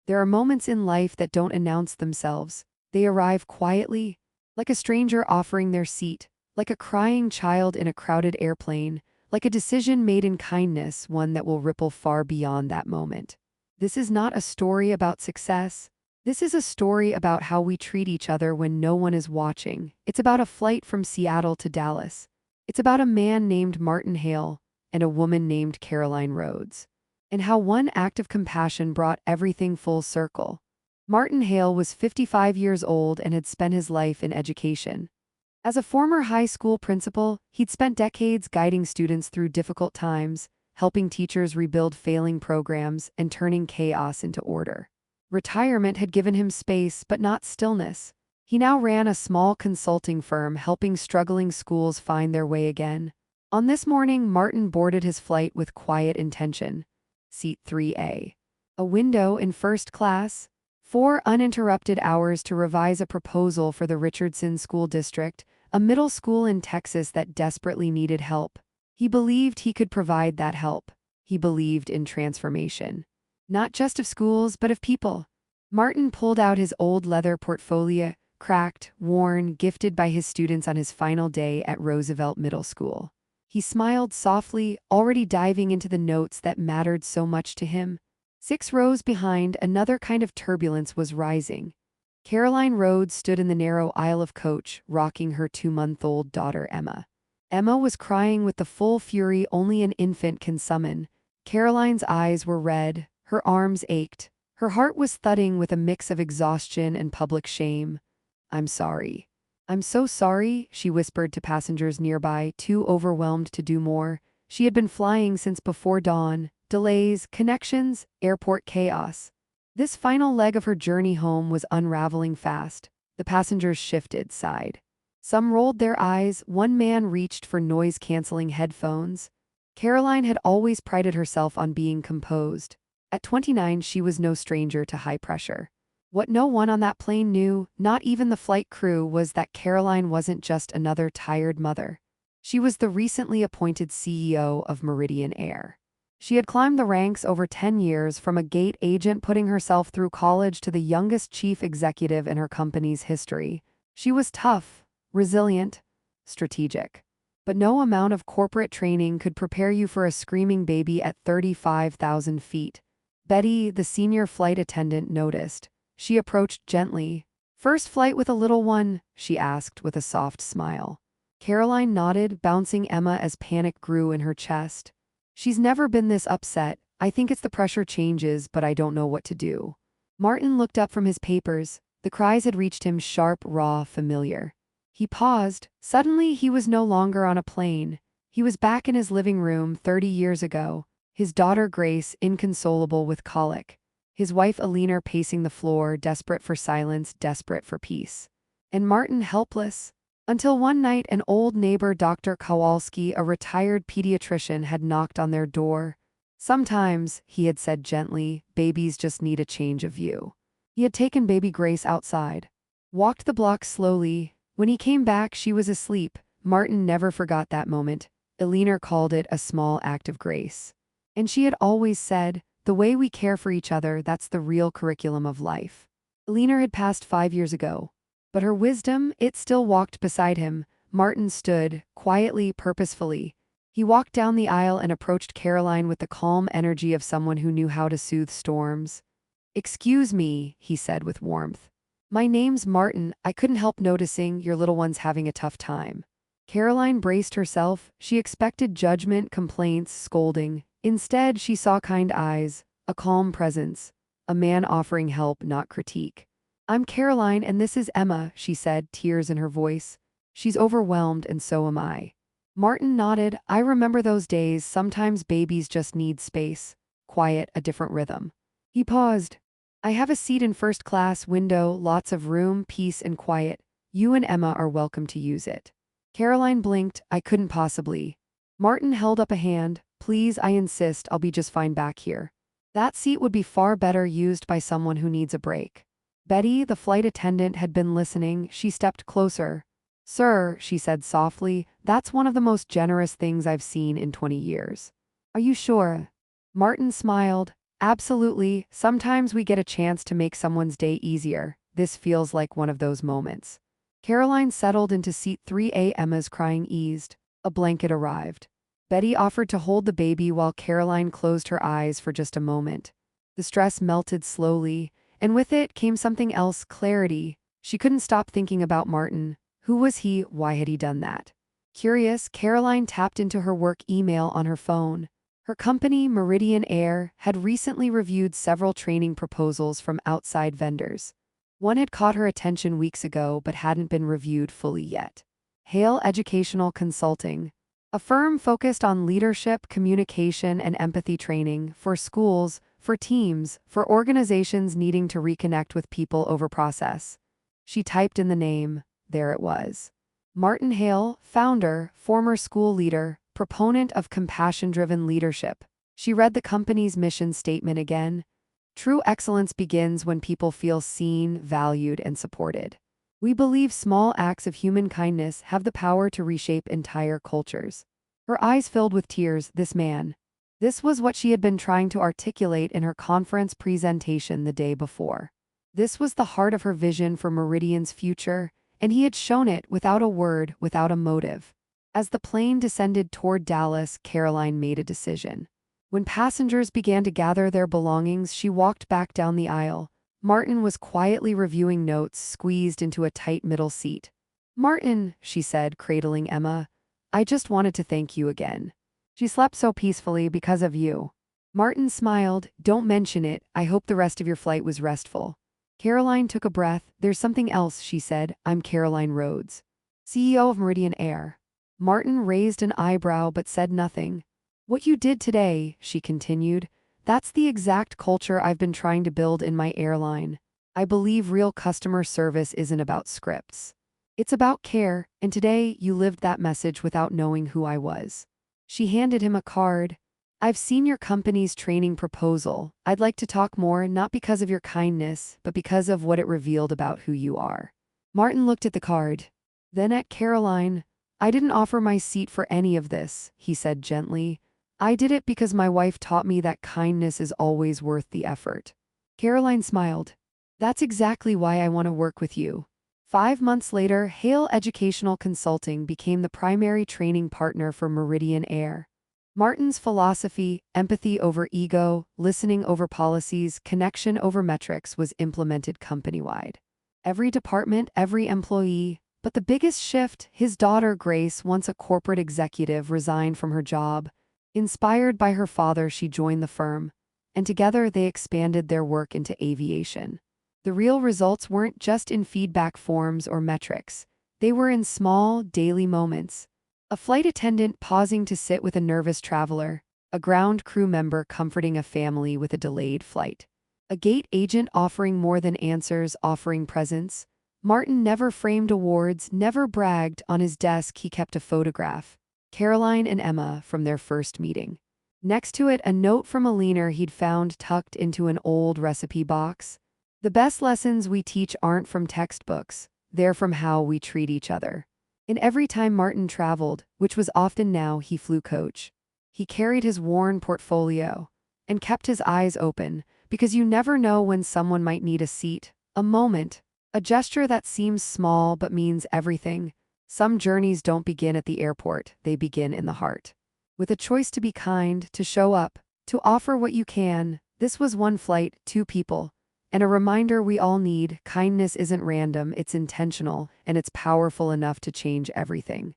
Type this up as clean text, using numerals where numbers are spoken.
There are moments in life that don't announce themselves. They arrive quietly, like a stranger offering their seat, like a crying child in a crowded airplane, like a decision made in kindness, one that will ripple far beyond that moment. This is not a story about success. This is a story about how we treat each other when no one is watching. It's about a flight from Seattle to Dallas. It's about a man named Martin Hale and a woman named Caroline Rhodes, and how one act of compassion brought everything full circle. Martin Hale was 55 years old and had spent his life in education. As a former high school principal, he'd spent decades guiding students through difficult times, helping teachers rebuild failing programs, and turning chaos into order. Retirement had given him space, but not stillness. He now ran a small consulting firm helping struggling schools find their way again. On this morning, Martin boarded his flight with quiet intention. Seat 3A. A window in first class. 4 uninterrupted hours to revise a proposal for the Richardson School District, a middle school in Texas that desperately needed help. He believed he could provide that help. He believed in transformation. Not just of schools, but of people. Martin pulled out his old leather portfolio, cracked, worn, gifted by his students on his final day at Roosevelt Middle School. He smiled softly, already diving into the notes that mattered so much to him. 6 rows behind, another kind of turbulence was rising. Caroline Rhodes stood in the narrow aisle of coach, rocking her 2-month-old daughter Emma. Emma was crying with the full fury only an infant can summon. Caroline's eyes were red, her arms ached, her heart was thudding with a mix of exhaustion and public shame. "I'm sorry. I'm so sorry," she whispered to passengers nearby, too overwhelmed to do more. She had been flying since before dawn. Delays, connections, airport chaos. This final leg of her journey home was unraveling fast. The passengers shifted, sighed. Some rolled their eyes. One man reached for noise-canceling headphones. Caroline had always prided herself on being composed. At 29, she was no stranger to high pressure. What no one on that plane knew, not even the flight crew, was that Caroline wasn't just another tired mother. She was the recently appointed CEO of Meridian Air. She had climbed the ranks over 10 years, from a gate agent putting herself through college to the youngest chief executive in her company's history. She was tough, resilient, strategic. But no amount of corporate training could prepare you for a screaming baby at 35,000 feet. Betty, the senior flight attendant, noticed. She approached gently. "First flight with a little one?" she asked with a soft smile. Caroline nodded, bouncing Emma as panic grew in her chest. "She's never been this upset. I think it's the pressure changes, but I don't know what to do." Martin looked up from his papers. The cries had reached him, sharp, raw, familiar. He paused. Suddenly, he was no longer on a plane. He was back in his living room 30 years ago. His daughter Grace, inconsolable with colic. His wife Alina pacing the floor, desperate for silence, desperate for peace. And Martin helpless. Until one night, an old neighbor, Dr. Kowalski, a retired pediatrician, had knocked on their door. "Sometimes," he had said gently, "babies just need a change of view." He had taken baby Grace outside. Walked the block slowly. When he came back, she was asleep. Martin never forgot that moment. Alina called it a small act of grace. And she had always said, "The way we care for each other, that's the real curriculum of life." Alina had passed 5 years ago. But her wisdom, it still walked beside him. Martin stood, quietly, purposefully. He walked down the aisle and approached Caroline with the calm energy of someone who knew how to soothe storms. "Excuse me," he said with warmth. "My name's Martin. I couldn't help noticing your little one's having a tough time." Caroline braced herself. She expected judgment, complaints, scolding. Instead, she saw kind eyes, a calm presence, a man offering help, not critique. "I'm Caroline and this is Emma," she said, tears in her voice. "She's overwhelmed and so am I." Martin nodded. "I remember those days. Sometimes babies just need space. Quiet, a different rhythm." He paused. "I have a seat in first class, window, lots of room, peace and quiet. You and Emma are welcome to use it." Caroline blinked. "I couldn't possibly." Martin held up a hand. "Please, I insist, I'll be just fine back here." That seat would be far better used by someone who needs a break. Betty, the flight attendant, had been listening. She stepped closer. "Sir," she said softly, "that's one of the most generous things I've seen in 20 years. Are you sure?" Martin smiled. Absolutely. Sometimes we get a chance to make someone's day easier. This feels like one of those moments. Caroline settled into seat 3A. Emma's crying eased. A blanket arrived. Betty offered to hold the baby while Caroline closed her eyes for just a moment. The stress melted slowly, and with it came something else, clarity. She couldn't stop thinking about Martin. Who was he? Why had he done that? Curious, Caroline tapped into her work email on her phone. Her company, Meridian Air, had recently reviewed several training proposals from outside vendors. One had caught her attention weeks ago but hadn't been reviewed fully yet. Hale Educational Consulting, a firm focused on leadership, communication, and empathy training for schools, for teams, for organizations needing to reconnect with people over process. She typed in the name. There it was. Martin Hale, founder, former school leader, proponent of compassion-driven leadership. She read the company's mission statement again. True excellence begins when people feel seen, valued, and supported. We believe small acts of human kindness have the power to reshape entire cultures. Her eyes filled with tears. This man. This was what she had been trying to articulate in her conference presentation the day before. This was the heart of her vision for Meridian's future, and he had shown it without a word, without a motive. As the plane descended toward Dallas, Caroline made a decision. When passengers began to gather their belongings, she walked back down the aisle. Martin was quietly reviewing notes, squeezed into a tight middle seat. "Martin," she said, cradling Emma, "I just wanted to thank you again. She slept so peacefully because of you." Martin smiled. "Don't mention it. I hope the rest of your flight was restful." Caroline took a breath. "There's something else," she said. "I'm Caroline Rhodes, CEO of Meridian Air." Martin raised an eyebrow but said nothing. "What you did today," she continued, "that's the exact culture I've been trying to build in my airline. I believe real customer service isn't about scripts. It's about care, and today you lived that message without knowing who I was." She handed him a card. "I've seen your company's training proposal. I'd like to talk more, not because of your kindness, but because of what it revealed about who you are." Martin looked at the card. Then at Caroline. "I didn't offer my seat for any of this," he said gently. "I did it because my wife taught me that kindness is always worth the effort." Caroline smiled. "That's exactly why I want to work with you." 5 months later, Hale Educational Consulting became the primary training partner for Meridian Air. Martin's philosophy, empathy over ego, listening over policies, connection over metrics, was implemented company-wide. Every department, every employee. But the biggest shift, his daughter Grace, once a corporate executive, resigned from her job. Inspired by her father, she joined the firm, and together they expanded their work into aviation. The real results weren't just in feedback forms or metrics. They were in small, daily moments. A flight attendant pausing to sit with a nervous traveler, a ground crew member comforting a family with a delayed flight, a gate agent offering more than answers, offering presence. Martin never framed awards, never bragged. On his desk he kept a photograph. Caroline and Emma from their first meeting. Next to it, a note from a leaner he'd found tucked into an old recipe box. "The best lessons we teach aren't from textbooks. They're from how we treat each other." And every time Martin traveled, which was often now, he flew coach. He carried his worn portfolio and kept his eyes open, because you never know when someone might need a seat, a moment, a gesture that seems small but means everything. Some journeys don't begin at the airport, they begin in the heart. With a choice to be kind, to show up, to offer what you can. This was one flight, 2 people. And a reminder we all need: kindness isn't random, it's intentional, and it's powerful enough to change everything.